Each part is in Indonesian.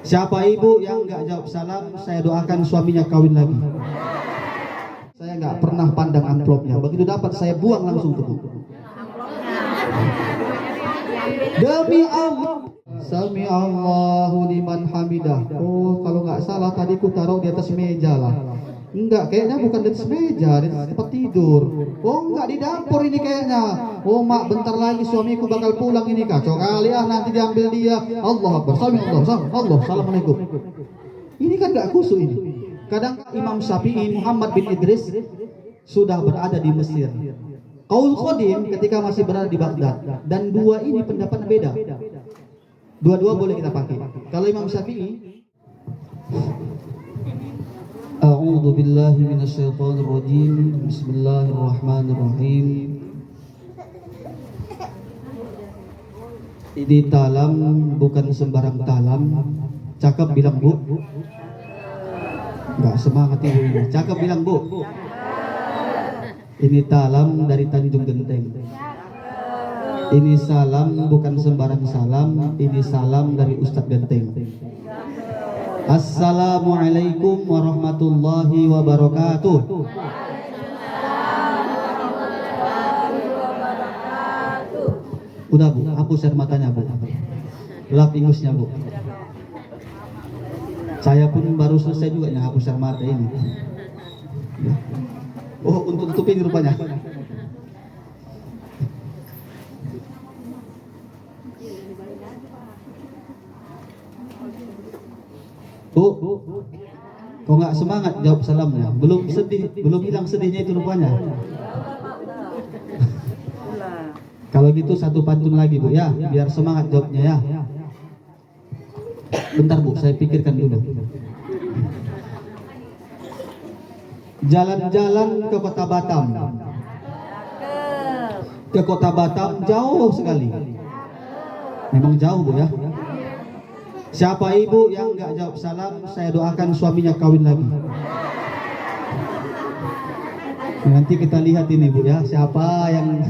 Siapa ibu yang nggak jawab salam, saya doakan suaminya kawin lagi. Saya nggak pernah pandang amplopnya. Begitu dapat saya buang langsung ke buku. Demi Allah. Sami Allahu liman hamidah. Oh, kalau nggak salah tadi ku taruh di atas meja lah. Enggak, kayaknya bukan di atas meja, di atas tempat tidur. Oh, enggak, di dapur ini kayaknya. Oh, mak, bentar lagi suamiku bakal pulang ini, kacau kali nanti diambil dia. Allah Akbar. Sami Allah, Allah, assalamualaikum. Ini kan enggak khusyuk ini. Kadang Imam Syafi'i Muhammad bin Idris sudah berada di Mesir. Qaul Qadim ketika masih berada di Baghdad, dan dua ini pendapat beda. Dua-dua boleh kita pakai. Kalau Imam Syafi'i, A'udzu billahi minasyaitonir rajim. Bismillahirrahmanirrahim. Ini talam bukan sembarang talam. Cakep bilang Bu. Enggak semangat ibu ini. Cakep bilang Bu. Ini talam dari Tanjung Genteng. Ini salam bukan sembarang salam. Ini salam dari Ustadz Genteng. Assalamualaikum warahmatullahi wabarakatuh. Udah Bu, hapus air matanya Bu. Lap ingusnya Bu. Saya pun baru selesai juga ya hapus air mata ini. Oh, untuk tutupin rupanya. Bu, kok nggak semangat jawab salamnya? Belum sedih, belum hilang sedihnya itu rupanya. Kalau gitu satu pantun lagi Bu ya, biar semangat jawabnya ya. Bentar Bu, saya pikirkan dulu. Jalan-jalan ke kota Batam. Ke kota Batam jauh sekali. Memang jauh Bu ya. Siapa ibu yang nggak jawab salam, saya doakan suaminya kawin lagi. Nanti kita lihat ini Bu ya, siapa yang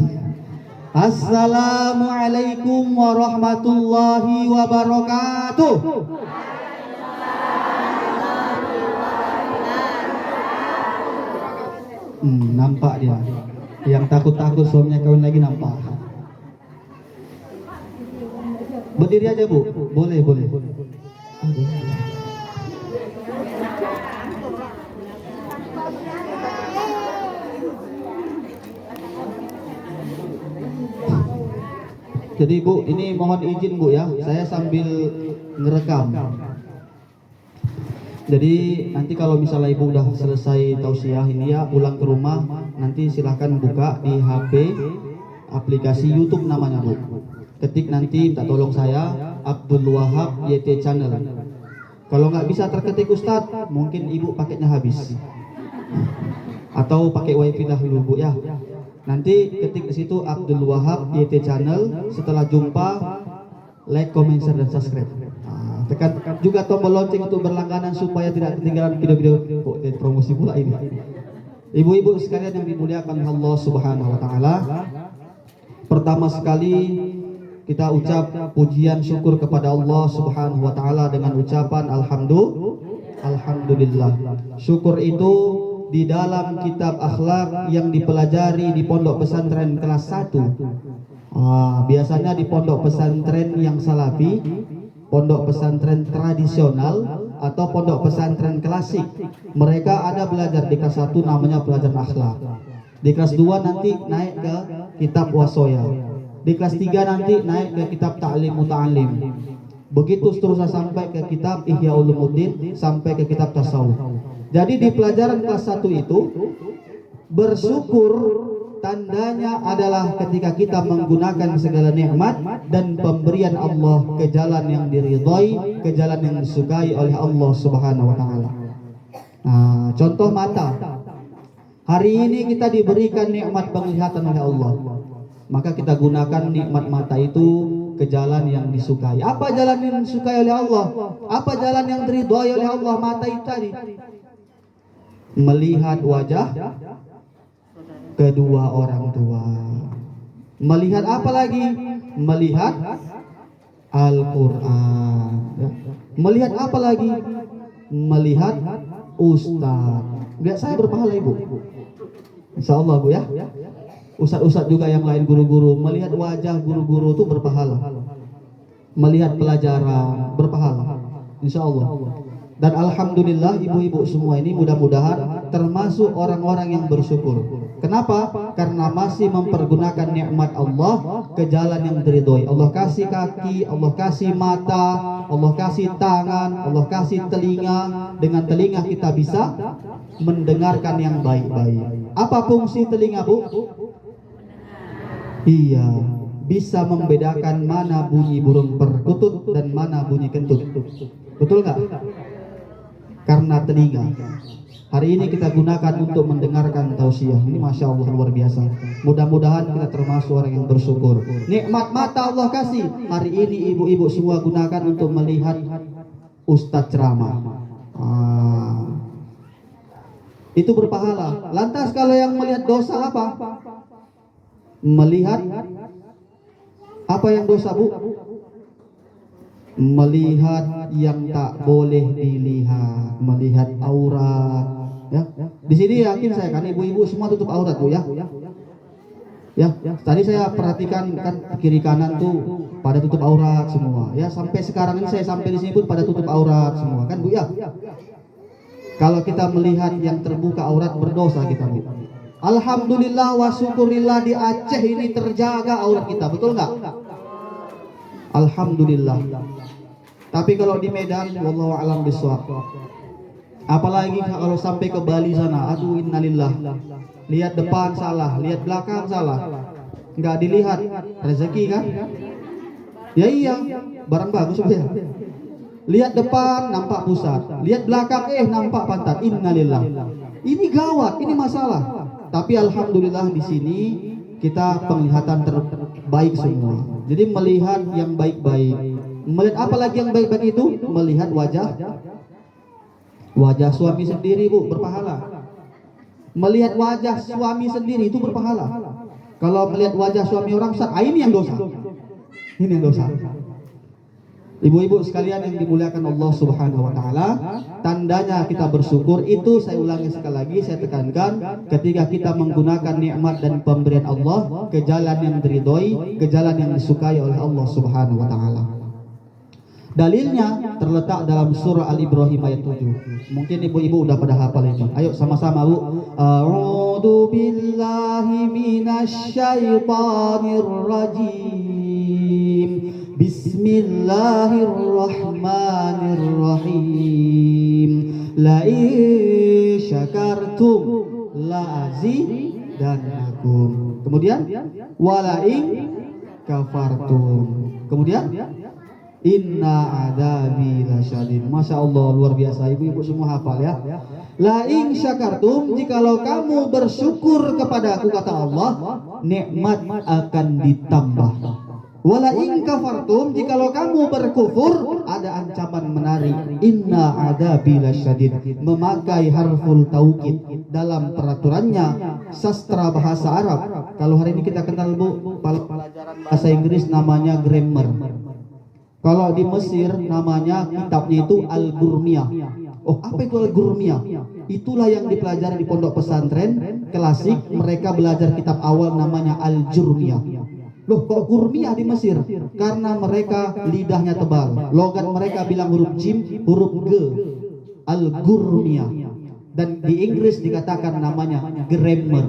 Assalamualaikum warahmatullahi wabarakatuh. Nampak dia. Yang takut-takut suaminya kawin lagi nampak. Berdiri aja Bu, boleh. Jadi Bu, ini mohon izin Bu ya, saya sambil ngerekam. Jadi nanti kalau misalnya Ibu udah selesai tausiah ini ya, pulang ke rumah, nanti silahkan buka di HP aplikasi YouTube namanya Bu. Ketik nanti minta tolong saya Abdul Wahab YT Channel. Kalau nggak bisa terketik Ustadz, mungkin Ibu paketnya habis. Atau pakai WiFi dahulu Bu ya. Nanti ketik di situ Abdul Wahab YT Channel. Setelah jumpa, like, comment, share, dan subscribe. Tekan juga tombol lonceng untuk berlangganan supaya tidak ketinggalan video-video. Promosi pula ini. Ibu-ibu sekalian yang dimuliakan Allah Subhanahu Wa Taala. Pertama sekali kita ucap pujian syukur kepada Allah Subhanahu Wa Taala dengan ucapan Alhamdulillah. Syukur itu di dalam kitab akhlak yang dipelajari di pondok pesantren kelas 1. Biasanya di pondok pesantren yang salafi, pondok pesantren tradisional, atau pondok pesantren klasik, mereka ada belajar di kelas 1 namanya pelajaran akhlak. Di kelas 2 nanti naik ke kitab wasoya. Di kelas 3 nanti naik ke kitab ta'lim muta'alim. Begitu seterusnya sampai ke kitab Ihya Ulumuddin, sampai ke kitab tasawuf. Jadi di pelajaran kelas 1 itu bersyukur tandanya adalah ketika kita menggunakan segala nikmat dan pemberian Allah ke jalan yang diridhai, ke jalan yang disukai oleh Allah Subhanahu Wa Taala. Contoh mata. Hari ini kita diberikan nikmat penglihatan oleh Allah, maka kita gunakan nikmat mata itu ke jalan yang disukai. Apa jalan yang disukai oleh Allah? Apa jalan yang diridhai oleh Allah? Mata itu tadi. Melihat wajah kedua orang tua. Melihat apa lagi? Melihat Al-Quran. Melihat apa lagi? Melihat ustaz. Lihat saya berpahala ibu. Insya Allah bu ya. Ustaz-ustaz juga yang lain, guru-guru, melihat wajah guru-guru itu berpahala. Melihat pelajaran berpahala. Insya Allah. Dan alhamdulillah ibu-ibu semua ini mudah-mudahan termasuk orang-orang yang bersyukur. Kenapa? Karena masih mempergunakan nikmat Allah ke jalan yang diridhoi. Allah kasih kaki, Allah kasih mata, Allah kasih tangan, Allah kasih telinga. Dengan telinga kita bisa mendengarkan yang baik-baik. Apa fungsi telinga, Bu? Iya, bisa membedakan mana bunyi burung perkutut dan mana bunyi kentut. Betul nggak? Karena telinga. Hari ini kita gunakan untuk mendengarkan tausiah. Ini masya Allah luar biasa. Mudah-mudahan kita termasuk orang yang bersyukur. Nikmat mata Allah kasih. Hari ini ibu-ibu semua gunakan untuk melihat ustadz ceramah. Itu berpahala. Lantas kalau yang melihat dosa apa? Melihat apa yang dosa, Bu? Melihat yang tak boleh dilihat, melihat aurat, ya. Di sini yakin saya kan ibu-ibu semua tutup aurat, Bu ya. Ya, tadi saya perhatikan kan kiri kanan tuh pada tutup aurat semua. Ya, sampai sekarang ini saya sampai di sini pun pada tutup aurat semua, kan Bu ya. Kalau kita melihat yang terbuka aurat berdosa kita, Bu. Alhamdulillah wa syukurillah di Aceh ini terjaga aurat kita, betul nggak? Alhamdulillah. Tapi kalau di Medan, wallahu a'lam bishawab. Apalagi kalau sampai ke Bali sana, aduh innalillah. Lihat depan salah, lihat belakang salah. Nggak dilihat, rezeki kan? Ya iya, barang bagus ya. Lihat depan nampak pusat, lihat belakang nampak pantat. Innalillah. Ini gawat, ini masalah. Tapi alhamdulillah di sini kita penglihatan terbaik semua. Jadi melihat yang baik-baik. Melihat apa lagi yang baik-baik itu? Melihat wajah suami sendiri, Bu, berpahala. Melihat wajah suami sendiri itu berpahala. Kalau melihat wajah suami orang, ini yang dosa. Ini yang dosa. Ibu-ibu sekalian yang dimuliakan Allah Subhanahu wa taala, tandanya kita bersyukur itu saya ulangi sekali lagi, saya tekankan, ketika kita menggunakan nikmat dan pemberian Allah ke jalan yang diridhoi, ke jalan yang disukai oleh Allah Subhanahu wa taala. Dalilnya terletak dalam surah Al-Ibrahim ayat 7. Mungkin ibu-ibu udah pada hafal ini. Ayo sama-sama, Bu. A'udzu billahi minasyaitonir rajim. Bismillahirrahmanirrahim. La in syakartum la azidannakum. Kemudian wala in kafartum. Kemudian inna adabi lasyadid. Masya Allah luar biasa, ibu-ibu semua hafal ya. La in syakartum, jikalau kamu bersyukur kepada aku kata Allah, nikmat akan ditambah. Wala in kafartum, jikalau kamu berkufur, ada ancaman menarik. Inna adabi lasyadid, memakai harful taukid dalam peraturannya sastra bahasa Arab. Kalau hari ini kita kenal, Bu, pelajaran bahasa Inggris namanya grammar. Kalau di Mesir namanya kitabnya itu Al-Gurmiyah. Oh, apa itu Al-Gurmiyah? Itulah yang dipelajari di pondok pesantren klasik. Mereka belajar kitab awal namanya Al-Jurmiyah. Loh, kok Gurmiyah di Mesir? Karena mereka lidahnya tebal. Logat mereka bilang huruf jim, huruf g. Al-Gurmiyah. Dan di Inggris dikatakan namanya grammar.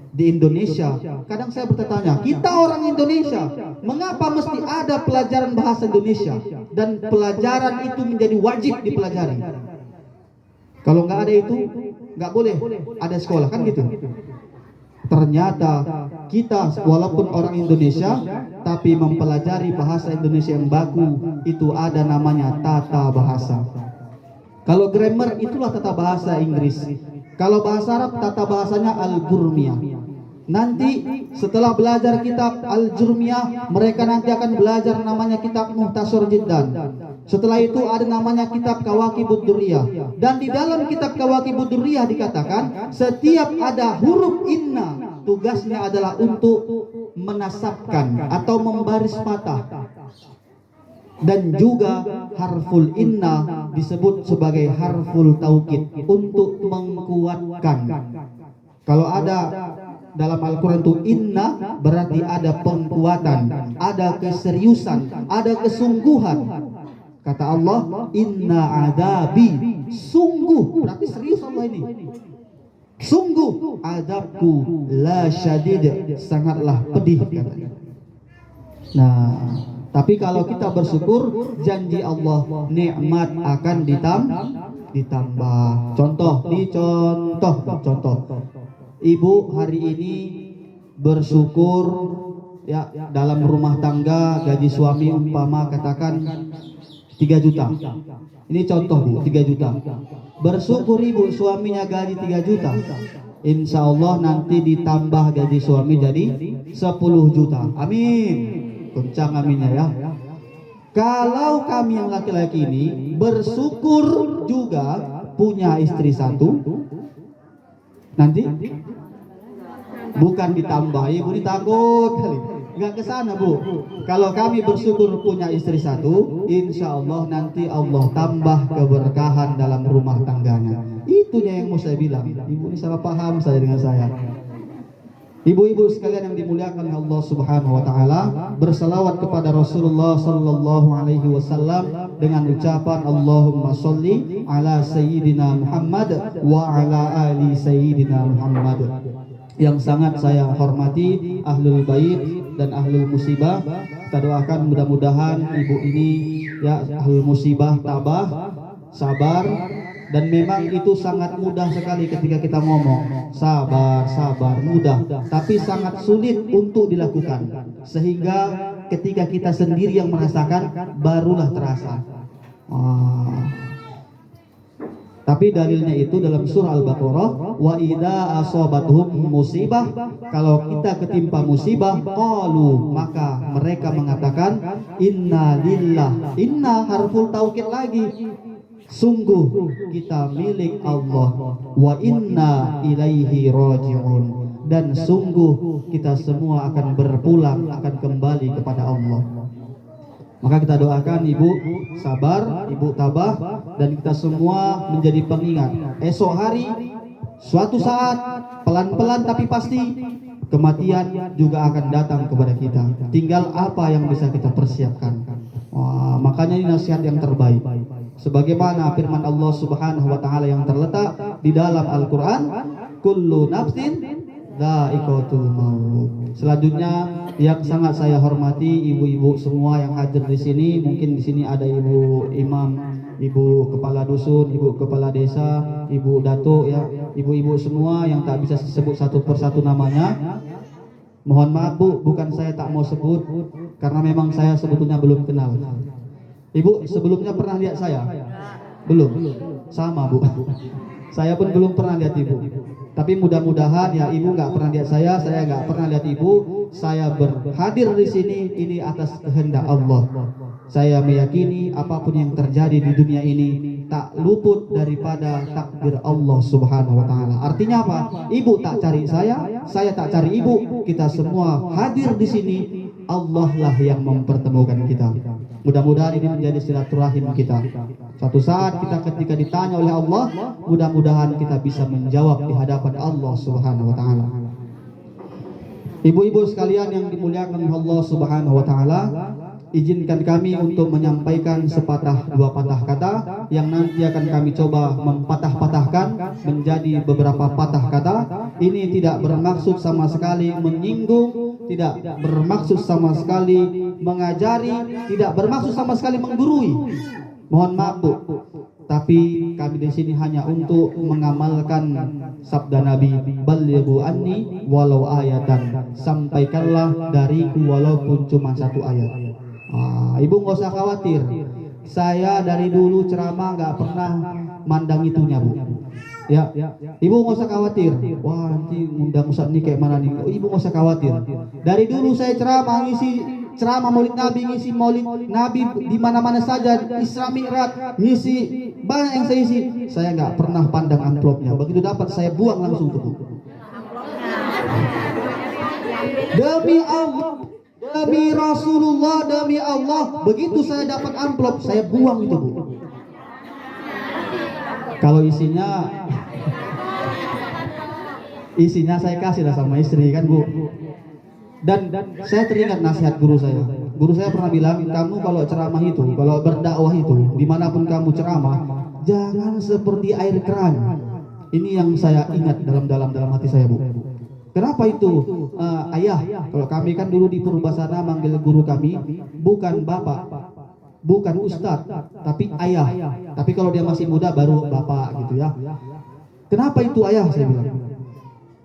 Di Indonesia, kadang saya bertanya, kita orang Indonesia, mengapa mesti ada pelajaran bahasa Indonesia dan pelajaran itu menjadi wajib dipelajari? Kalau nggak ada itu, nggak boleh ada sekolah, kan gitu. Ternyata kita walaupun orang Indonesia, tapi mempelajari bahasa Indonesia yang baku, itu ada namanya tata bahasa. Kalau grammar itulah tata bahasa Inggris. Kalau bahasa Arab tata bahasanya Al-Gurmiyah. Nanti setelah belajar kitab Al-Jurmiyah, mereka nanti akan belajar namanya kitab Muhtasar Jiddan. Setelah itu ada namanya kitab Kawakibud Durriyah. Dan di dalam kitab Kawakibud Durriyah dikatakan setiap ada huruf inna, tugasnya adalah untuk menasabkan atau membaris patah. Dan juga harful inna disebut sebagai harful taukid untuk menguatkan. Kalau ada dalam Al-Quran itu inna berarti ada penguatan, ada keseriusan, ada kesungguhan. Kata Allah, inna adabi, sungguh, berarti serius Allah ini. Sungguh adabku la syadid, sangatlah pedih katanya. Nah, tapi kalau kita bersyukur, janji Allah nikmat akan ditambah. Contoh. Ibu hari ini bersyukur ya, dalam rumah tangga gaji suami umpama katakan 3 juta. Ini contoh Bu, 3 juta. Bersyukur ibu suaminya gaji 3 juta. Insya Allah nanti ditambah gaji suami jadi 10 juta. Amin. Kencang aminnya ya. Kalau kami yang laki-laki ini bersyukur juga punya istri 1, nanti bukan ditambah, ibu ini takut kali. Enggak ke sana Bu. Kalau kami bersyukur punya istri 1, insya Allah nanti Allah tambah keberkahan dalam rumah tangganya. Itu yang mau saya bilang. Ibu ini salah paham saya dengan saya. Ibu-ibu sekalian yang dimuliakan Allah Subhanahu wa taala, berselawat kepada Rasulullah sallallahu alaihi wasallam dengan ucapan Allahumma sholli ala sayyidina Muhammad wa ala ali sayyidina Muhammad. Yang sangat saya hormati ahlul bait dan ahlul musibah, kita doakan mudah-mudahan ibu ini ya ahlul musibah tabah, sabar. Dan memang itu sangat mudah sekali ketika kita ngomong sabar, mudah, tapi sangat sulit untuk dilakukan. Sehingga ketika kita sendiri yang merasakan, barulah terasa. Tapi dalilnya itu dalam surah Al-Baqarah, wa idza asabatuhum musibah, kalau kita ketimpa musibah, qalu, maka mereka mengatakan inna lillah. Inna harful taukid lagi. Sungguh kita milik Allah, wa inna ilaihi raji'un, dan sungguh kita semua akan berpulang, akan kembali kepada Allah. Maka kita doakan ibu sabar, ibu tabah, dan kita semua menjadi pengingat. Esok hari, suatu saat, pelan-pelan tapi pasti, kematian juga akan datang kepada kita. Tinggal apa yang bisa kita persiapkan. Makanya ini nasihat yang terbaik. Sebagaimana firman Allah Subhanahu wa taala yang terletak di dalam Al-Qur'an, kullu nafsin dha'iqatul maut. Selanjutnya yang sangat saya hormati ibu-ibu semua yang hadir di sini, mungkin di sini ada ibu imam, ibu kepala dusun, ibu kepala desa, ibu datuk ya, ibu-ibu semua yang tak bisa disebut satu persatu namanya. Mohon maaf Bu, bukan saya tak mau sebut, karena memang saya sebetulnya belum kenal. Ibu sebelumnya pernah lihat saya? Belum? Sama Bu. Saya pun belum pernah lihat ibu. Tapi mudah-mudahan ya ibu nggak pernah lihat saya nggak pernah lihat ibu. Saya berhadir di sini ini atas kehendak Allah. Saya meyakini apapun yang terjadi di dunia ini tak luput daripada takdir Allah Subhanahu wa taala. Artinya apa? Ibu tak cari saya tak cari ibu. Kita semua hadir di sini, Allah lah yang mempertemukan kita. Mudah-mudahan ini menjadi silaturahim kita. Suatu saat kita ketika ditanya oleh Allah, mudah-mudahan kita bisa menjawab di hadapan Allah Subhanahu wa taala. Ibu-ibu sekalian yang dimuliakan Allah Subhanahu wa taala, izinkan kami untuk menyampaikan sepatah dua patah kata yang nanti akan kami coba mempatah-patahkan menjadi beberapa patah kata. Ini tidak bermaksud sama sekali menyinggung, tidak bermaksud sama sekali mengajari, tidak bermaksud sama sekali menggurui. Mohon maaf Bu, tapi kami di sini hanya untuk mengamalkan sabda Nabi, balighu anni walau ayatan, sampaikanlah dariku walaupun cuma satu ayat. Ibu nggak usah khawatir, saya dari dulu ceramah nggak pernah mandang itunya Bu. Ya, ibu nggak usah khawatir. Wah nanti undang Ustaz ini kayak mana nih? Ibu nggak usah khawatir. Dari dulu saya ceramah ceramah Maulid Nabi, ngisi Maulid Nabi di mana-mana saja, Isra Mi'raj, ngisi banyak yang saya isi. Saya nggak pernah pandang amplopnya. Begitu dapat saya buang langsung tuh. Demi Allah. Demi Rasulullah, demi Allah, begitu saya dapat amplop, saya buang itu, Bu. Kalau isinya saya kasih lah sama istri kan, Bu. Dan saya teringat nasihat guru saya. Guru saya pernah bilang, kamu kalau ceramah itu, kalau berdakwah itu, dimanapun kamu ceramah, jangan seperti air keran. Ini yang saya ingat dalam hati saya, Bu. Kenapa itu? Ayah, kalau kami kan dulu di Purbasana manggil guru kami bukan bapak, bukan ustadz, tapi ayah. Tapi kalau dia masih muda baru bapak gitu ya. Kenapa itu ayah, saya bilang?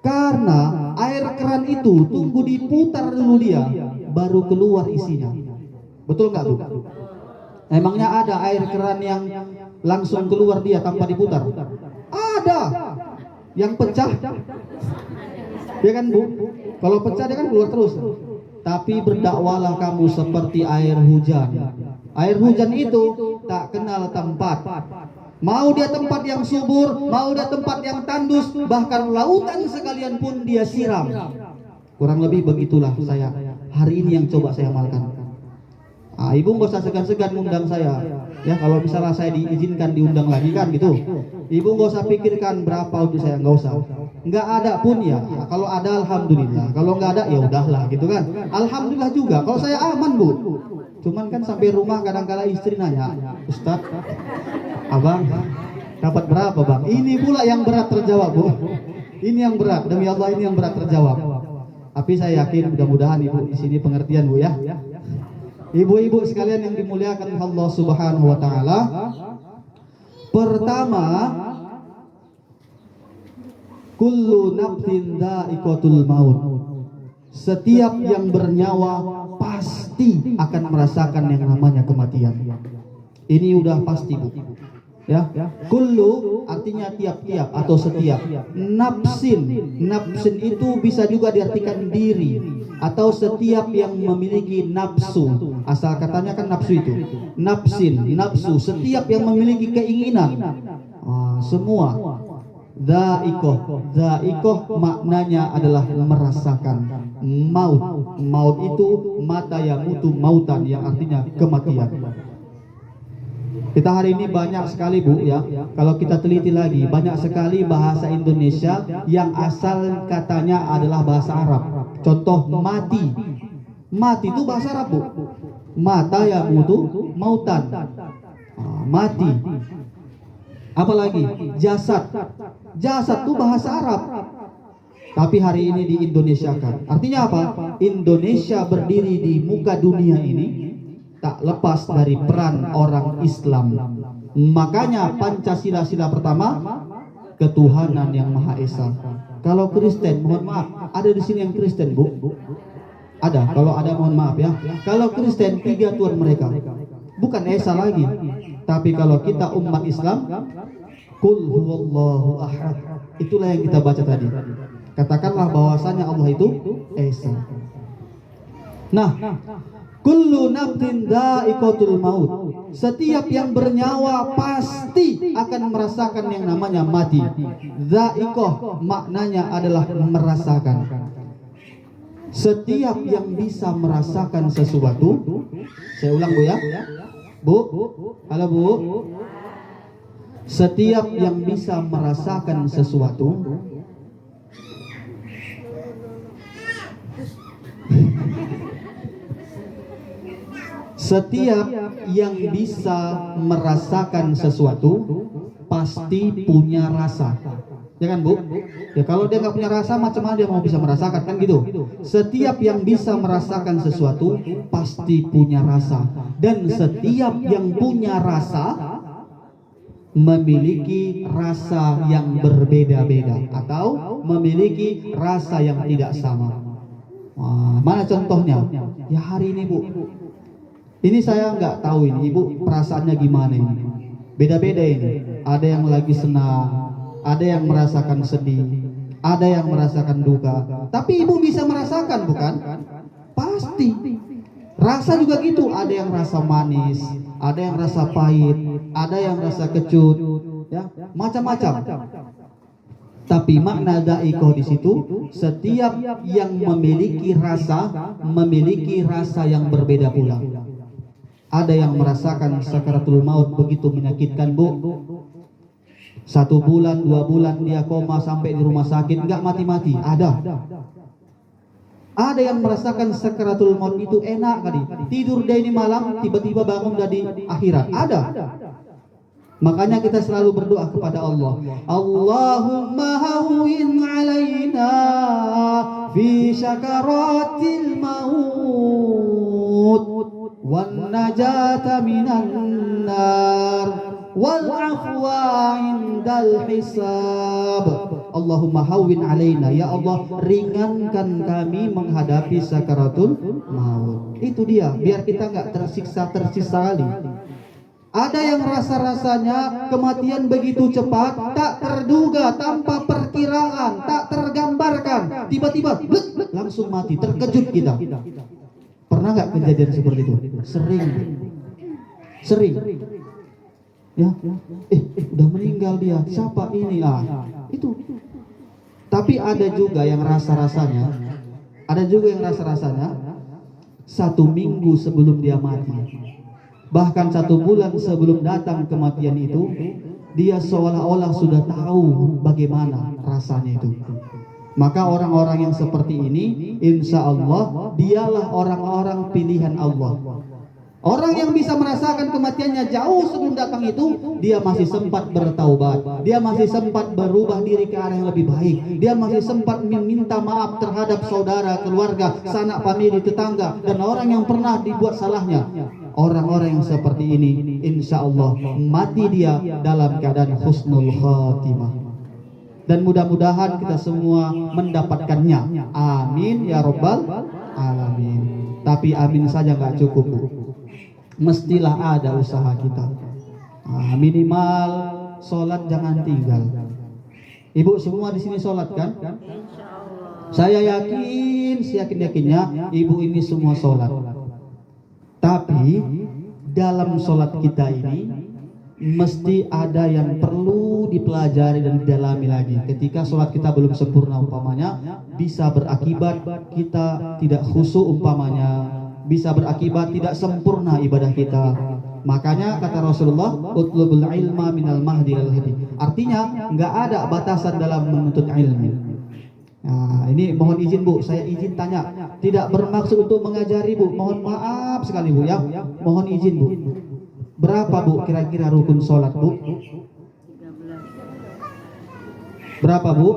Karena air keran itu tunggu diputar dulu dia, baru keluar isinya. Betul nggak, Bu? Emangnya ada air keran yang langsung keluar dia tanpa diputar? Ada. Yang pecah, ya kan, Bu? Kalau pecah dia kan keluar terus. Tapi berdakwalah kamu seperti air hujan. Air hujan itu tak kenal tempat. Mau dia tempat yang subur, mau dia tempat yang tandus, bahkan lautan sekalian pun dia siram. Kurang lebih begitulah saya hari ini yang coba saya amalkan. Ibu nggak usah segan-segan mengundang saya. Ya, kalau misalnya saya diizinkan diundang lagi kan gitu. Ibu nggak usah pikirkan berapa untuk saya, nggak usah. Nggak ada pun ya. Kalau ada alhamdulillah. Kalau nggak ada ya udahlah gitu kan. Alhamdulillah juga. Kalau saya aman, Bu. Cuman kan sampai rumah kadang-kala istri nanya, Ustaz, abang dapat berapa, Bang? Ini pula yang berat terjawab, Bu. Ini yang berat, demi Allah ini yang berat terjawab. Tapi saya yakin mudah-mudahan Ibu di sini pengertian, Bu ya. Ibu-ibu sekalian yang dimuliakan Allah Subhanahu wa taala. Pertama, kullu nafsin dha'iqatul maut. Setiap yang bernyawa pasti akan merasakan yang namanya kematian. Ini udah pasti, Bu. Ya, kullu artinya tiap-tiap atau setiap. Nafsin itu bisa juga diartikan diri atau setiap yang memiliki nafsu. Asal katanya kan nafsu itu. Nafsu, setiap yang memiliki keinginan. Semua. Dha'iqah maknanya adalah merasakan maut. Maut itu mata yamutu mautan, yang artinya kematian. Kita hari ini banyak sekali, Bu ya. Kalau kita teliti lagi, banyak sekali bahasa Indonesia yang asal katanya adalah bahasa Arab. Contoh mati. Mati itu bahasa Arab, Bu. Mata yamutu mautan. Mati. Apalagi jasad. Jasad itu bahasa Arab. Tapi hari ini di Indonesia kan. Artinya apa? Indonesia berdiri di muka dunia ini tak lepas dari peran orang Islam. Makanya Pancasila sila pertama, ketuhanan yang Maha Esa. Kalau Kristen, mohon maaf, ada di sini yang Kristen, Bu? Ada. Kalau ada mohon maaf ya. Kalau Kristen 3 Tuhan mereka. Bukan Esa lagi. Tapi kalau kita umat Islam, Qul huwallahu ahad. Itulah yang kita baca tadi. Katakanlah bahwasanya Allah itu Esa. Nah, kullu nafsin dha'iqatul maut. Setiap yang bernyawa pasti akan merasakan yang namanya mati. Dha'iqah maknanya adalah merasakan. Setiap yang bisa merasakan sesuatu. Saya ulang, Bu ya. Bu, halo Bu. Setiap yang bisa merasakan sesuatu setiap yang bisa merasakan sesuatu pasti punya rasa. Ya kan, Bu? Ya kalau dia nggak punya rasa, macam mana dia mau bisa merasakan, kan gitu. Setiap yang bisa merasakan sesuatu pasti punya rasa. Dan setiap yang punya rasa memiliki rasa yang berbeda-beda atau memiliki rasa yang tidak sama. Mana contohnya? Ya hari ini, Bu. Ini saya nggak tahu ini Ibu perasaannya gimana ini. Beda-beda ini. Ada yang lagi senang, ada yang merasakan sedih, ada yang merasakan duka. Tapi Ibu bisa merasakan, bukan? Pasti. Rasa juga gitu. Ada yang rasa manis, ada yang rasa pahit, ada yang rasa kecut, ya, macam-macam. Tapi makna dha'iqah di situ, setiap yang memiliki rasa yang berbeda pula. Ada yang merasakan sakaratul maut begitu menyakitkan, Bu. 1 bulan, 2 bulan dia koma sampai di rumah sakit, nggak mati-mati. Ada yang merasakan sakaratul maut itu enak kali. Tidur dia ini malam, tiba-tiba bangun dari akhirat. Ada. Makanya kita selalu berdoa kepada Allah. Allahumma hawwin alaina fi sakaratil maut wan najata minan nar wal afwa indal hisab. Allahumma hawwin alaina, ya Allah ringankan kami menghadapi sakaratul maut. Itu dia, biar kita nggak tersiksa kali. Ada yang rasa-rasanya kematian begitu cepat, tak terduga, tanpa perkiraan, tak tergambarkan, tiba-tiba langsung mati, terkejut kita. Pernah nggak kejadian seperti itu? Sering. Ya, udah meninggal dia. Siapa ini? Itu. Tapi ada juga yang rasa-rasanya, 1 minggu sebelum dia mati, bahkan 1 bulan sebelum datang kematian itu, dia seolah-olah sudah tahu bagaimana rasanya itu. Maka orang-orang yang seperti ini, insya Allah dialah orang-orang pilihan Allah. Orang yang bisa merasakan kematiannya jauh sebelum datang itu, dia masih sempat bertaubat, dia masih sempat berubah diri ke arah yang lebih baik, dia masih sempat meminta maaf terhadap saudara, keluarga, sanak famili, tetangga, dan orang yang pernah dibuat salahnya. Orang-orang yang seperti ini, insya Allah mati dia dalam keadaan husnul khatimah. Dan mudah-mudahan kita semua mendapatkannya. Amin ya rabbal alamin. Tapi amin saja nggak cukup, Bu. Mestilah ada usaha kita. Minimal sholat jangan tinggal. Ibu semua di sini sholat kan? Saya yakin, seyakin-yakinnya ibu ini semua sholat. Tapi dalam sholat kita ini mesti ada yang perlu dipelajari dan didalami lagi. Ketika sholat kita belum sempurna umpamanya, bisa berakibat kita tidak khusyuk umpamanya, bisa berakibat tidak sempurna ibadah kita. Makanya kata Rasulullah, utlubul ilma minal mahdi al hadi. Artinya nggak ada batasan dalam menuntut ilmu. Nah, ini mohon izin Bu, saya izin tanya, tidak bermaksud untuk mengajari Bu, mohon maaf sekali Bu ya, mohon izin Bu. Berapa Bu kira-kira rukun sholat Bu? 13. Berapa Bu?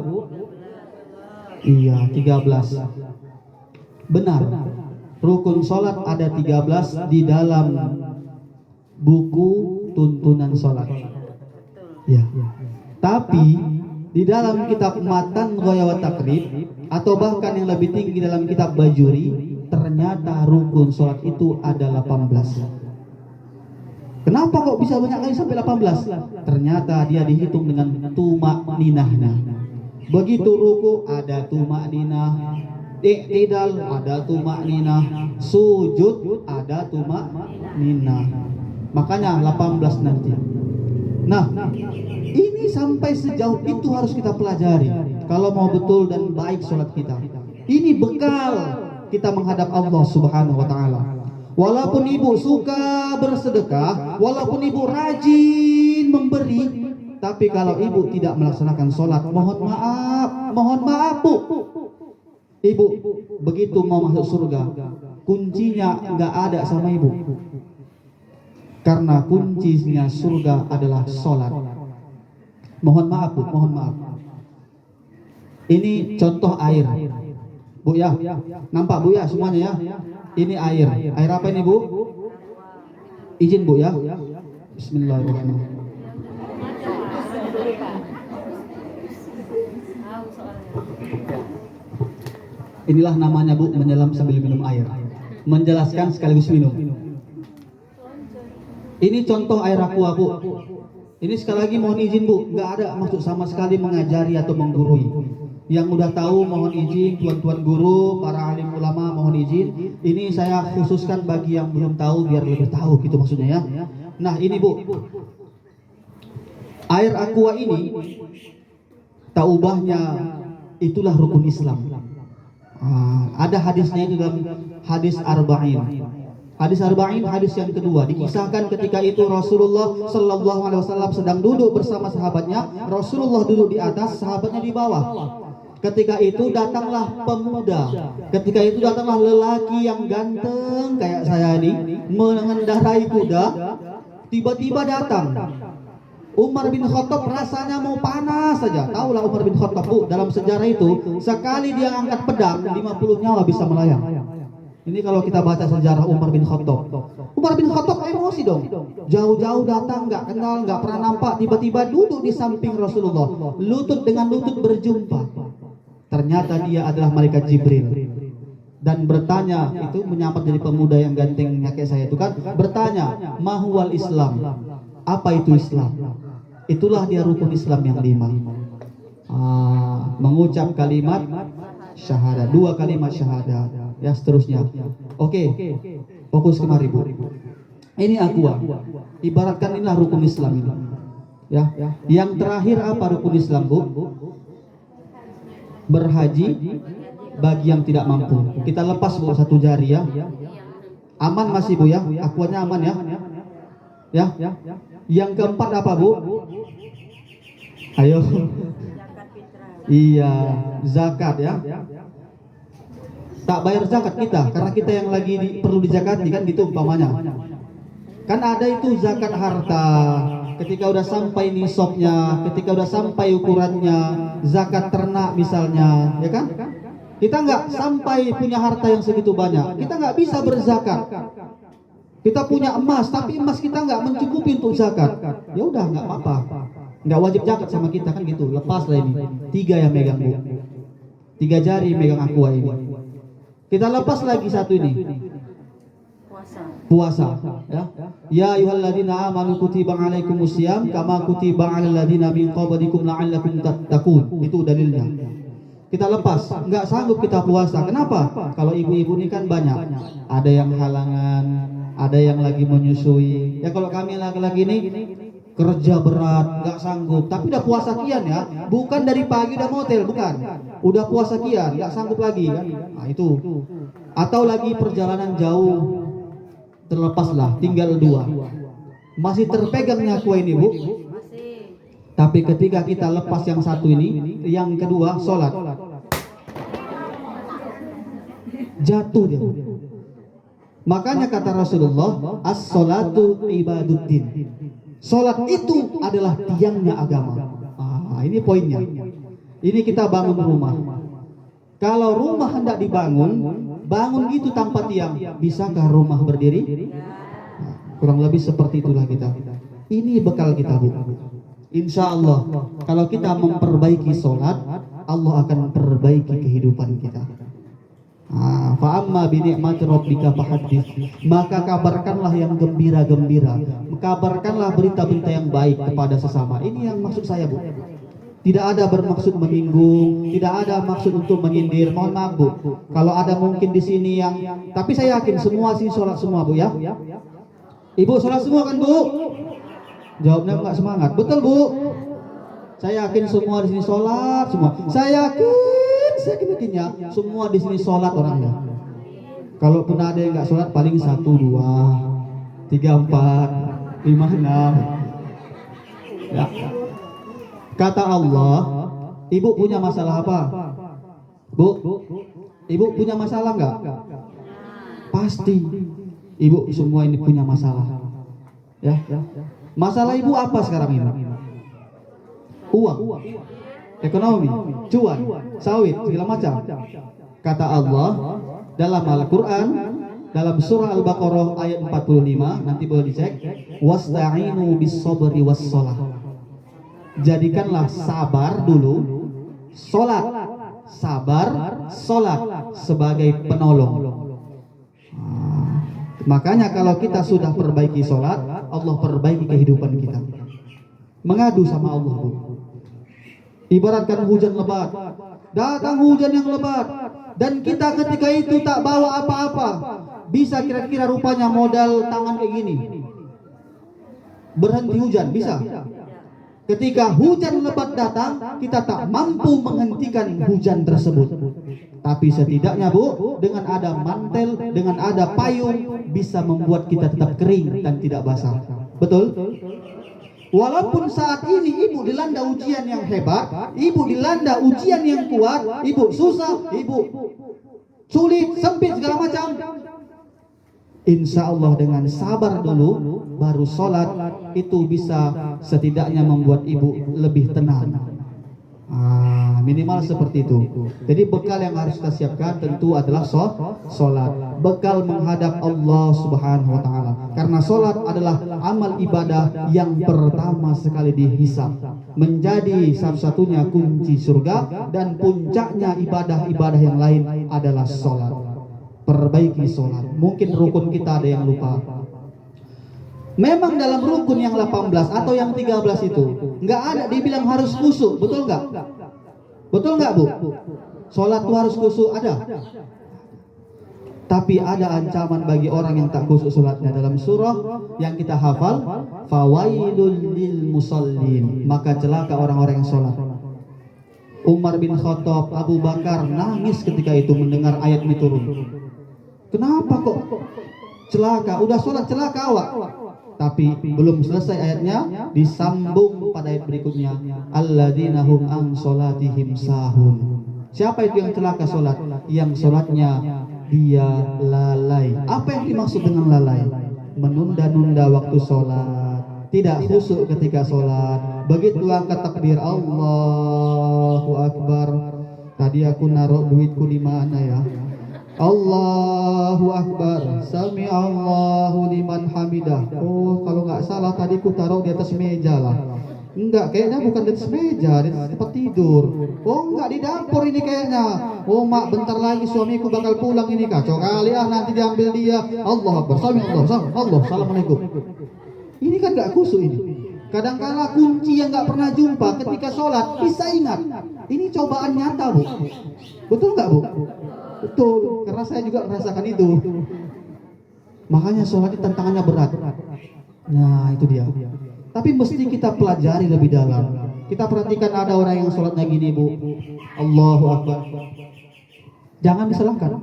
Iya 13. Benar, rukun sholat ada 13 di dalam buku tuntunan sholat. Ya. Tapi di dalam kitab Matan Ghaya wa Takrib, atau bahkan yang lebih tinggi dalam kitab Bajuri, ternyata rukun sholat itu ada 18. Kenapa kok bisa banyak kali sampai 18? Ternyata dia dihitung dengan tumak ninahnya. Begitu ruku ada tumak ninah, i'tidal ada tumak ninah, sujud ada tumak ninah. Makanya 18 nanti. Nah, ini sampai sejauh itu harus kita pelajari kalau mau betul dan baik sholat kita. Ini bekal kita menghadap Allah Subhanahu wa ta'ala. Walaupun ibu suka bersedekah, walaupun ibu rajin memberi, tapi kalau ibu tidak melaksanakan sholat, mohon maaf Bu. Ibu begitu mau masuk surga, kuncinya nggak ada sama ibu. Karena kuncinya surga adalah sholat. Mohon maaf Bu, mohon maaf. Ini contoh air Bu ya, nampak Bu ya semuanya ya. Ini air. Air apa ini Bu? Izin Bu ya. Bismillahirrahmanirrahim. Inilah namanya Bu, menyelam sambil minum air. Menjelaskan sekaligus minum. Ini contoh air aqua Bu. Ini sekali lagi mohon izin Bu, nggak ada maksud sama sekali mengajari atau menggurui. Yang udah tahu mohon izin, tuan-tuan guru, para alim ulama mohon izin. Ini saya khususkan bagi yang belum tahu biar lebih tahu gitu maksudnya ya. Nah ini Bu, air aqua ini tak ubahnya, itulah rukun Islam. Ada hadisnya itu dalam hadis Arba'in. Hadis Arba'in, hadis yang kedua, dikisahkan ketika itu Rasulullah Sallallahu Alaihi Wasallam sedang duduk bersama sahabatnya. Rasulullah duduk di atas, sahabatnya di bawah. Ketika itu datanglah pemuda. Ketika itu datanglah lelaki yang ganteng kayak saya ini, mengendarai kuda. Tiba-tiba datang Umar bin Khattab, rasanya mau panas saja. Tahulah Umar bin Khattab, Bu, dalam sejarah itu sekali dia angkat pedang 50 nyawa bisa melayang. Ini kalau kita baca sejarah Umar bin Khattab. Umar bin Khattab emosi dong. Jauh-jauh datang, nggak kenal, nggak pernah nampak, tiba-tiba duduk di samping Rasulullah. Lutut dengan lutut berjumpa. Ternyata dia adalah malaikat Jibril. Dan bertanya, itu menyamar jadi pemuda yang gantengnya kayak saya itu kan, bertanya, "Mahuwal Islam?" Apa itu Islam? Itulah dia rukun Islam yang 5. Mengucap kalimat syahadat, 2 kalimat syahadat, ya seterusnya. Oke, fokus kemari, Bu. Ini aqua. Ibaratkan inilah rukun Islam ini. Ya. Yang terakhir apa rukun Islam, Bu? Berhaji bagi yang tidak mampu. Kita lepas, Bu, 1 jari ya. Aman masih, Bu ya? Aquanya aman ya? Ya. Yang keempat apa, Bu? Ayo. Iya, zakat ya. Tak bayar zakat kita karena kita yang lagi perlu dizakati kan gitu umpamanya. Kan ada itu zakat harta. Ketika udah sampai nisabnya, ketika udah sampai ukurannya, zakat ternak misalnya, ya kan? Kita nggak sampai punya harta yang segitu banyak, kita nggak bisa berzakat. Kita punya emas, tapi emas kita nggak mencukupi untuk zakat. Ya udah nggak apa-apa, nggak wajib zakat sama kita kan gitu. Lepaslah ini. 3 yang megang, Bu. 3 jari megang aqua ini. Kita lepas lagi 1 ini. Puasa. Ya. Ya ayyuhalladzina amanu kutiba alaikumusiyam kama kutiba alal ladzina min qablikum la'allakum tattaqun. Itu dalilnya. Kita lepas, nggak sanggup kita puasa. Kenapa? Kalau ibu-ibu ini kan banyak. Ada yang halangan, ada yang lagi menyusui. Ya kalau kami laki-laki ini kerja berat, nggak sanggup. Tapi udah puasa kian ya. Bukan dari pagi udah motel, bukan. Udah puasa kian, nggak sanggup lagi kan. Nah itu. Atau lagi perjalanan jauh, terlepaslah, tinggal 2. Masih terpegangnya aqua ini, Bu. Tapi ketika kita lepas yang 1 ini, yang kedua sholat, jatuh dia. Makanya kata Rasulullah, as-sholatu ibaduddin. Sholat itu adalah tiangnya agama. Ini poinnya. Ini kita bangun rumah. Kalau rumah hendak dibangun, bangun itu tanpa tiang, bisakah rumah berdiri? Kurang lebih seperti itulah kita. Ini bekal kita, Bu. Insya Allah, kalau kita memperbaiki sholat, Allah akan perbaiki kehidupan kita. Fa'amma binikmati rabbika fahaddits. Maka kabarkanlah yang gembira-gembira, kabarkanlah berita-berita yang baik kepada sesama. Ini yang maksud saya, Bu. Tidak ada bermaksud menyinggung, tidak ada maksud untuk menyindir. Mohon maaf, Bu. Kalau ada mungkin di sini yang, tapi saya yakin semua sini sholat semua, Bu ya. Ibu sholat semua kan, Bu? Jawabnya nggak semangat. Betul, Bu? Saya yakin semua di sini sholat semua. Saya yakinnya semua di sini sholat orangnya. Kalaupun ada yang nggak sholat, paling 1, 2, 3, 4, 5, 6. Ya. Kata Allah, Ibu punya masalah apa? Bu, Ibu punya masalah nggak? Pasti. Ibu semua ini punya masalah. Ya. Masalah Ibu apa sekarang ini? Uang, ekonomi, cuan, sawit, segala macam. Kata Allah dalam Al-Quran, dalam surah Al-Baqarah ayat 45, nanti boleh dicek. Wasta'inu bis-sabri was-shalah. Jadikanlah sabar dulu, sholat, sabar, sholat sebagai penolong. Makanya kalau kita sudah perbaiki sholat, Allah perbaiki kehidupan kita. Mengadu sama Allah, Bu. Ibaratkan hujan lebat, datang hujan yang lebat, dan kita ketika itu tak bawa apa-apa. Bisa kira-kira rupanya modal tangan kayak gini. Berhenti hujan, bisa? Ketika hujan lebat datang, kita tak mampu menghentikan hujan tersebut. Tapi setidaknya Bu, dengan ada mantel, dengan ada payung, bisa membuat kita tetap kering dan tidak basah. Betul? Walaupun saat ini ibu dilanda ujian yang hebat, ibu dilanda ujian yang kuat, ibu susah, ibu sulit, sempit segala macam, insya Allah dengan sabar dulu, baru sholat, itu bisa setidaknya membuat ibu lebih tenang. Minimal seperti itu. Jadi bekal yang harus kita siapkan tentu adalah sholat. Bekal menghadap Allah Subhanahu wa Ta'ala. Karena sholat adalah amal ibadah yang pertama sekali dihisab, menjadi satu-satunya kunci surga, dan puncaknya ibadah-ibadah yang lain adalah sholat. Perbaiki sholat. Mungkin rukun kita ada yang lupa. Memang dalam rukun yang 18 atau yang 13 itu nggak ada dibilang harus khusyuk, betul nggak? Betul nggak Bu? Sholat itu harus khusyuk, ada. Tapi ada ancaman bagi orang yang tak khusyuk sholatnya. Dalam surah yang kita hafal, fawailul lil musallin, maka celaka orang-orang yang sholat. Umar bin Khattab, Abu Bakar nangis ketika itu mendengar ayat ini turun. Kenapa kok celaka? Udah sholat celaka awak. Tapi belum selesai ayatnya, disambung pada ayat berikutnya, alladzina hum an sholatihim sahun. Siapa itu yang celaka sholat? Yang sholatnya dia lalai. Apa yang dimaksud dengan lalai? Menunda-nunda waktu sholat, tidak khusyuk ketika sholat. Begitu angkat takbir Allahu Akbar. Tadi aku naruh duitku di mana ya? Allahu Akbar, sami Allahu liman hamidah. Oh, kalau nggak salah tadi ku taruh di atas meja lah. Enggak, kayaknya bukan di atas meja, di tempat tidur. Oh, enggak, di dapur ini kayaknya. Oh, mak, bentar lagi suamiku bakal pulang ini, kacau kali nanti diambil dia. Allahu Akbar, sami Allah, assalamualaikum. Ini kan nggak khusyuk ini. Kadangkala kunci yang nggak pernah jumpa ketika sholat bisa ingat. Ini cobaan nyata Bu. Betul nggak Bu? Betul, karena saya juga merasakan itu. Makanya sholat itu tantangannya berat. Nah, itu dia. Tapi mesti kita pelajari lebih dalam. Kita perhatikan ada orang yang sholatnya gini Bu, Allahu Akbar. Jangan disalahkan.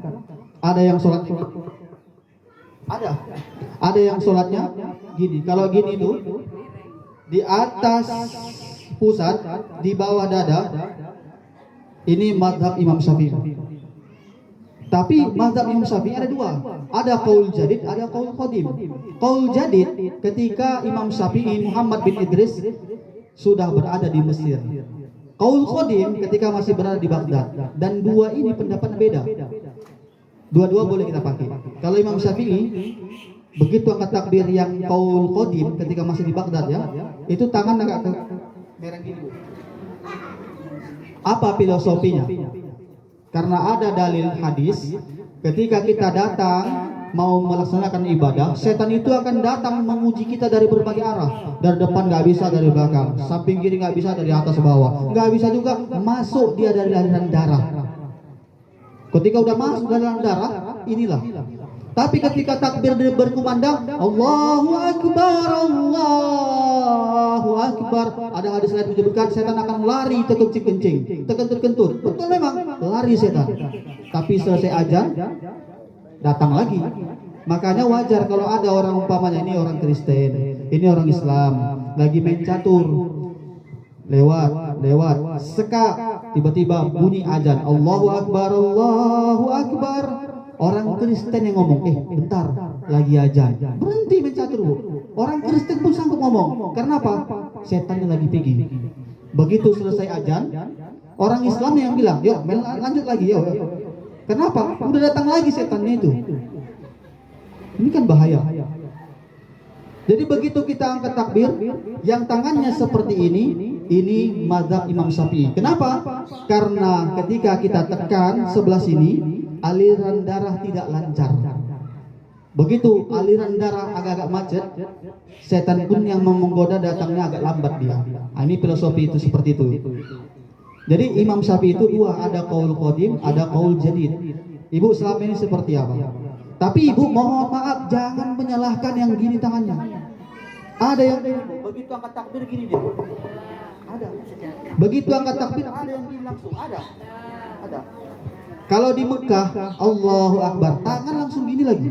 Ada yang sholat, ada yang sholatnya gini. Kalau gini tuh, di atas pusat, di bawah dada. Ini mazhab Imam Syafi'i. Tapi mazhab Imam Syafi'i ada dua. Ada qaul jadid, ada qaul qadim. Qaul jadid ketika Imam Syafi'i Muhammad bin Idris sudah berada di Mesir. Qaul qadim ketika masih berada di Baghdad. Dan dua ini pendapat beda. Dua-dua boleh kita pakai. Kalau Imam Syafi'i begitu angkat takbir yang qaul qadim ketika masih di Baghdad ya, itu tangan agak ke merah gini. Apa filosofinya? Karena ada dalil hadis, ketika kita datang mau melaksanakan ibadah, setan itu akan datang menguji kita dari berbagai arah. Dari depan nggak bisa, dari belakang, samping kiri nggak bisa, dari atas bawah, nggak bisa juga masuk dia dari aliran darah. Ketika udah masuk dari aliran darah, inilah. Tapi ketika takbir berkumandang, Allahu Akbar, Allahu Akbar, ada hadis lain menyebutkan setan akan lari terkencing-kencing, terkentut-kentut. Betul memang, lari setan. Tapi selesai azan, datang lagi. Makanya wajar kalau ada orang umpamanya ini orang Kristen, ini orang Islam, lagi main catur, lewat, seka, tiba-tiba bunyi azan, Allahu Akbar, Allahu Akbar. Orang Kristen yang ngomong, bentar, lagi azan, berhenti mencatur Bu. Orang Kristen pun sanggup ngomong, karena apa? Setannya lagi pergi. Begitu selesai azan, orang Islam yang bilang, yuk lanjut lagi, yuk. Kenapa? Udah datang lagi setannya itu. Ini kan bahaya. Jadi begitu kita angkat takbir, yang tangannya seperti ini mazhab Imam Syafi'i. Kenapa? Karena ketika kita tekan sebelah sini, aliran darah tidak lancar. Begitu aliran darah agak-agak macet, setan pun yang menggoda datangnya agak lambat dia. Ini filosofi itu seperti itu. Jadi Imam Syafi'i itu dua, ada qaul qadim, ada qaul jadid. Ibu selama ini seperti apa? Tapi ibu mohon maaf, jangan menyalahkan yang gini tangannya. Ada yang begitu angkat takbir gini dia. Begitu angkat takbir ada yang gini langsung, ada. Kalau di Mekah, Allahu Akbar, tangan langsung gini lagi.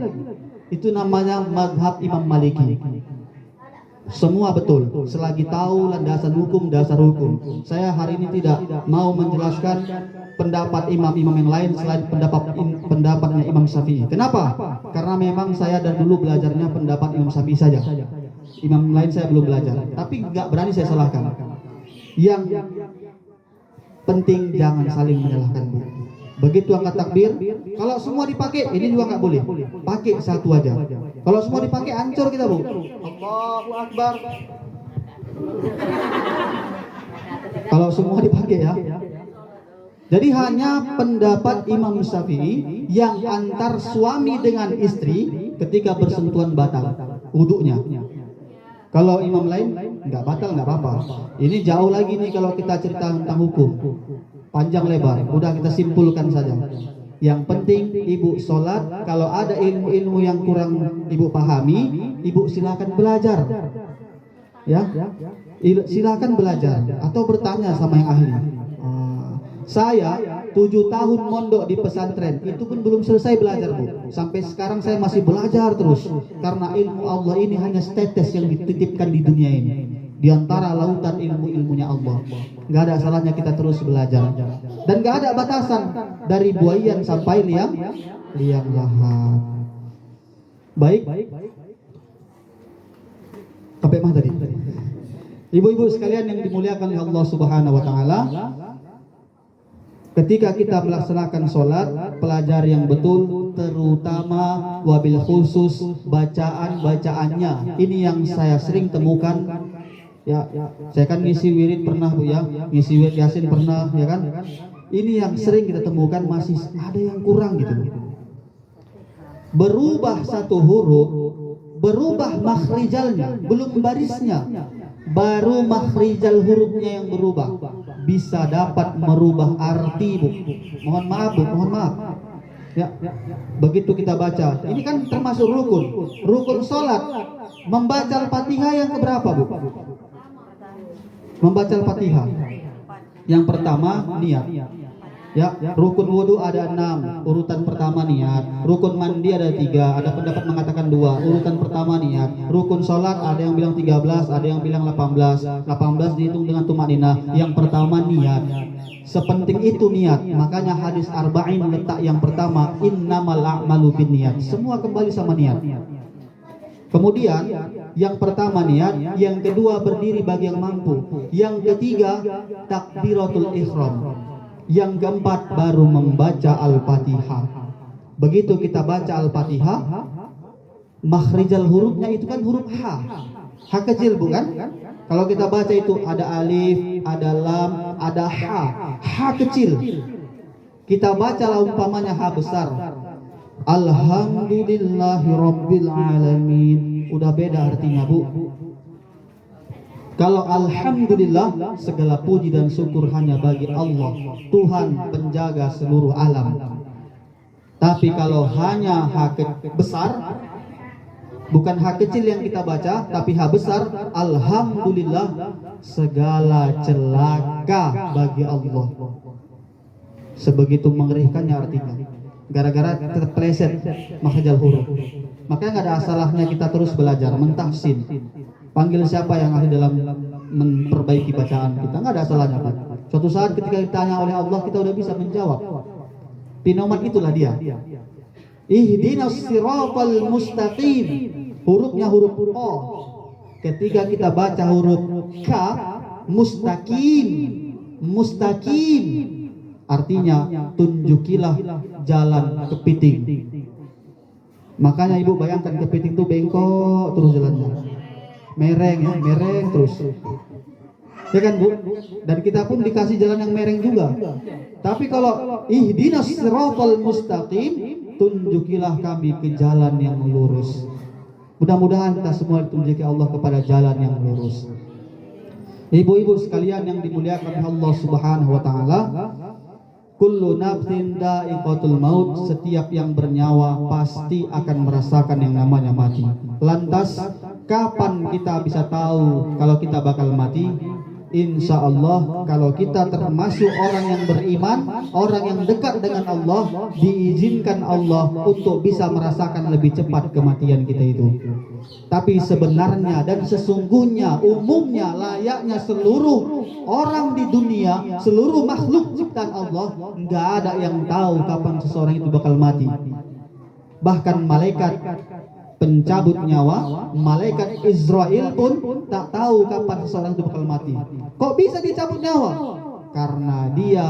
Itu namanya mazhab Imam Maliki. Semua betul, selagi tahu landasan hukum, dasar hukum. Saya hari ini tidak mau menjelaskan pendapat imam-imam yang lain selain pendapatnya Imam Syafi'i. Kenapa? Karena memang saya dari dulu belajarnya pendapat Imam Syafi'i saja. Imam lain saya belum belajar, tapi nggak berani saya salahkan. Yang penting jangan saling menyalahkan, Bu. Begitu angkat takbir, kalau semua dipakai, ini juga nggak boleh. Pakai satu aja. Kalau semua dipakai, hancur kita, Bu. Allahu Akbar. Kalau semua dipakai ya. Jadi hanya pendapat Imam Syafi'i yang antar suami dengan istri ketika bersentuhan batal wuduknya. Kalau imam lain nggak batal, nggak apa-apa. Ini jauh lagi nih kalau kita cerita tentang hukum, panjang lebar. Udah kita simpulkan saja. Yang penting ibu sholat. Kalau ada ilmu-ilmu yang kurang ibu pahami, ibu silakan belajar. Ya, silakan belajar atau bertanya sama yang ahli. Saya 7 tahun mondok di pesantren, itu pun belum selesai belajar, Bu. Sampai sekarang saya masih belajar terus. Karena ilmu Allah ini hanya setetes yang dititipkan di dunia ini. Di antara lautan ilmu-ilmunya Allah. Gak ada salahnya kita terus belajar. Dan gak ada batasan dari buayan sampai liang lahat. Baik. Sampai mana tadi? Ibu-ibu sekalian yang dimuliakan oleh Allah Subhanahu wa taala, ketika kita melaksanakan sholat, pelajari yang betul, terutama wabil khusus bacaan-bacaannya. Ini yang saya sering temukan. Ya, saya kan ngisi wirid pernah, Bu, ya, ngisi wirid Yasin pernah, ya kan. Ini yang sering kita temukan, masih ada yang kurang gitu. Berubah satu huruf, berubah makhrijalnya, belum barisnya, baru makhrijal hurufnya yang berubah, bisa dapat merubah arti, Bu. Mohon maaf, Bu, mohon maaf. Ya, begitu kita baca, ini kan termasuk rukun sholat. Membaca Al-Fatihah yang keberapa, Bu? Membaca Al-Fatihah yang pertama niat. Ya, rukun wudhu ada 6, urutan pertama niat. Rukun mandi ada 3, ada pendapat mengatakan 2, urutan pertama niat. Rukun sholat ada yang bilang 13, ada yang bilang 18. 18 dihitung dengan tumakninah. Yang pertama niat. Sepenting itu niat. Makanya hadis arba'in letak yang pertama, innamal a'malu binniyat. Semua kembali sama niat. Kemudian yang pertama niat, yang kedua berdiri bagi yang mampu, yang ketiga takbiratul ihram, yang keempat baru membaca Al-Fatihah. Begitu kita baca Al-Fatihah, makhrijal hurufnya itu kan huruf H. H kecil, bukan? Kalau kita baca itu ada alif, ada lam, ada H. H kecil. Kita bacalah umpamanya H besar. Alhamdulillahi Rabbil Alamin. Udah beda artinya, Bu. Kalau alhamdulillah, segala puji dan syukur hanya bagi Allah, Tuhan penjaga seluruh alam. Tapi kalau hanya H besar, bukan H kecil yang kita baca, tapi H besar, alhamdulillah, segala celaka bagi Allah. Sebegitu mengerikannya artinya. Gara-gara terpeleset makhrajal huruf. Makanya nggak ada salahnya kita terus belajar mentahsin. Panggil siapa yang ahli dalam memperbaiki bacaan kita, nggak ada salahnya, Pak. Suatu saat ketika ditanya oleh Allah, kita udah bisa menjawab. Pinomat itulah dia. Ihdinas siratal mustaqim. Hurufnya huruf O. Ketika kita baca huruf K, mustaqim. Mustaqim artinya tunjukilah jalan kepiting. Makanya ibu bayangkan kepiting itu bengkok terus jalannya, mereng ya, mereng terus, ya kan, Bu? Dan kita pun dikasih jalan yang mereng juga. Tapi kalau ihdinas siratal mustaqim, tunjukilah kami ke jalan yang lurus. Mudah-mudahan kita semua ditunjuki Allah kepada jalan yang lurus. Ibu-ibu sekalian yang dimuliakan Allah Subhanahu wa taala, kullu nafsin dha'iqatul maut, setiap yang bernyawa pasti akan merasakan yang namanya mati. Lantas kapan kita bisa tahu kalau kita bakal mati? insya Allah kalau kita termasuk orang yang beriman, orang yang dekat dengan Allah, diizinkan Allah untuk bisa merasakan lebih cepat kematian kita itu. Tapi sebenarnya dan sesungguhnya, umumnya, layaknya seluruh orang di dunia, seluruh makhluk ciptaan Allah, nggak ada yang tahu kapan seseorang itu bakal mati. Bahkan malaikat pencabut nyawa, malaikat Israel pun tak tahu kapan seseorang itu bakal mati. Kok bisa dicabut nyawa? Karena dia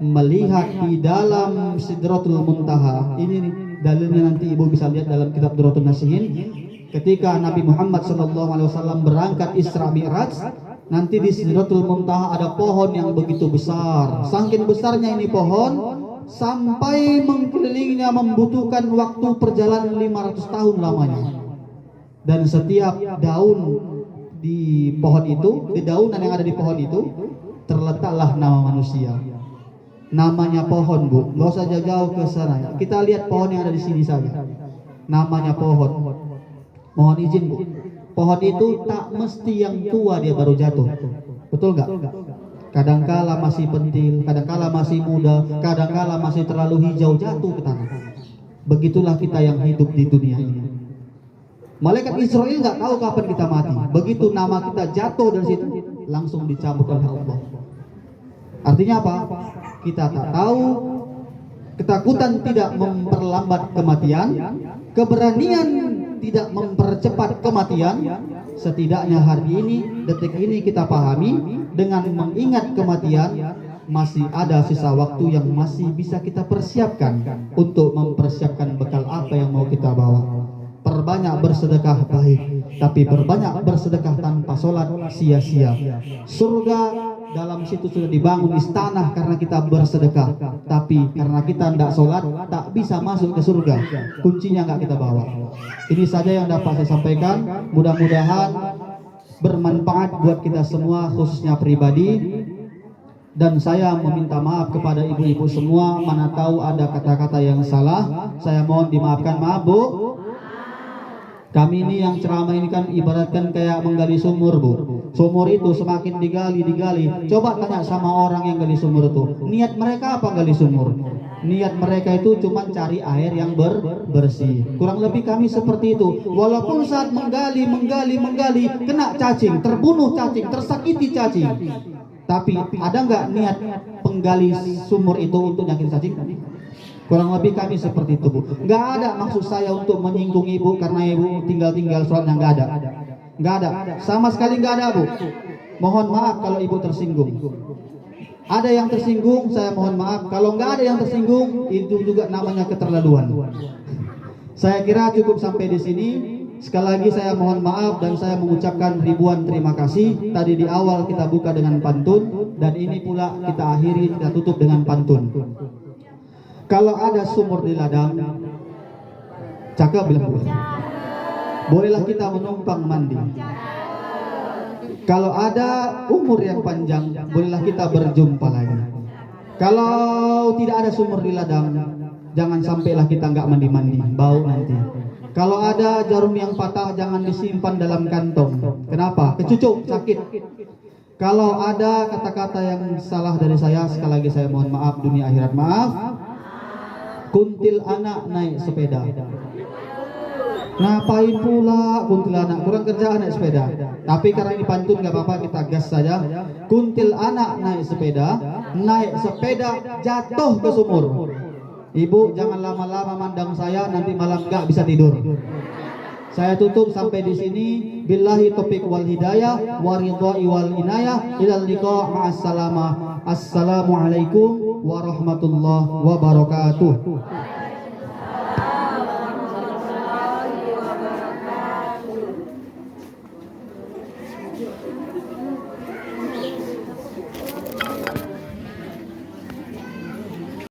melihat di dalam Sidratul Muntaha. Ini nih dalilnya, nanti ibu bisa lihat dalam kitab Durratun Nasihin. Ketika Nabi Muhammad SAW berangkat Isra Mi'raj, nanti di Sidratul Muntaha ada pohon yang begitu besar. Saking besarnya ini pohon, sampai mengelilinginya membutuhkan waktu perjalanan 500 tahun lamanya. Dan setiap daun di pohon itu, di daunan yang ada di pohon itu, terletaklah nama manusia. Namanya pohon, Bu. Nggak usah jauh-jauh ke sana. Kita lihat pohon yang ada di sini saja. Namanya pohon. Mohon izin, Bu. Pohon itu tak mesti yang tua dia baru jatuh. Betul nggak? Kadangkala masih pentil, kadangkala masih muda, kadangkala masih terlalu hijau jatuh ke tanah. Begitulah kita yang hidup di dunia ini. Malaikat Israel nggak tahu kapan kita mati. Begitu nama kita jatuh dari situ, langsung dicabut oleh Allah. Artinya apa? Kita tak tahu. Ketakutan tidak memperlambat kematian, keberanian tidak mempercepat kematian. Setidaknya hari ini, detik ini kita pahami, dengan mengingat kematian masih ada sisa waktu yang masih bisa kita persiapkan untuk mempersiapkan bekal apa yang mau kita bawa. Perbanyak bersedekah baik, tapi berbanyak bersedekah tanpa sholat sia-sia. Surga dalam situ sudah dibangun istana karena kita bersedekah, tapi karena kita tidak sholat tak bisa masuk ke surga. Kuncinya nggak kita bawa. Ini saja yang dapat saya sampaikan. Mudah-mudahan bermanfaat buat kita semua, khususnya pribadi. Dan saya meminta maaf kepada ibu-ibu semua, mana tahu ada kata-kata yang salah, saya mohon dimaafkan. Maaf, Bu. Kami ini yang ceramah ini kan ibaratkan kayak menggali sumur, Bu. Sumur itu semakin digali. Coba tanya sama orang yang gali sumur itu, niat mereka apa gali sumur? Niat mereka itu cuma cari air yang bersih. Kurang lebih kami seperti itu. Walaupun saat menggali, kena cacing, terbunuh cacing, tersakiti cacing. Tapi ada nggak niat penggali sumur itu untuk nyakitin cacing? Kurang lebih kami seperti itu, Bu. Nggak ada maksud saya untuk menyinggung ibu karena ibu tinggal sholatnya, nggak ada. Nggak ada, sama sekali nggak ada, Bu. Mohon maaf kalau ibu tersinggung. Ada yang tersinggung, saya mohon maaf. Kalau nggak ada yang tersinggung, itu juga namanya keterlaluan. Saya kira cukup sampai di sini. Sekali lagi saya mohon maaf dan saya mengucapkan ribuan terima kasih. Tadi di awal kita buka dengan pantun, dan ini pula kita akhiri, kita tutup dengan pantun. Kalau ada sumur di ladang, cakep bilang, Bu. Bolehlah kita menumpang mandi. Kalau ada umur yang panjang, bolehlah kita berjumpa lagi. Kalau tidak ada sumur di ladang, jangan sampailah kita nggak mandi-mandi, bau nanti. Kalau ada jarum yang patah, jangan disimpan dalam kantong. Kenapa? Kecucuk, sakit. Kalau ada kata-kata yang salah dari saya, sekali lagi saya mohon maaf, dunia akhirat maaf. Kuntil anak naik sepeda. Ngapain pula kuntilanak? Kurang kerjaan naik sepeda. Tapi karena ini pantun nggak apa-apa, kita gas saja. Kuntil anak naik sepeda jatuh ke sumur. Ibu jangan lama-lama mandang saya, nanti malam nggak bisa tidur. Saya tutup sampai di sini. Billahi taufiq wal hidayah wa ridha wal inayah. Ilal liqa ma'as salamah. Assalamualaikum warahmatullahi wabarakatuh.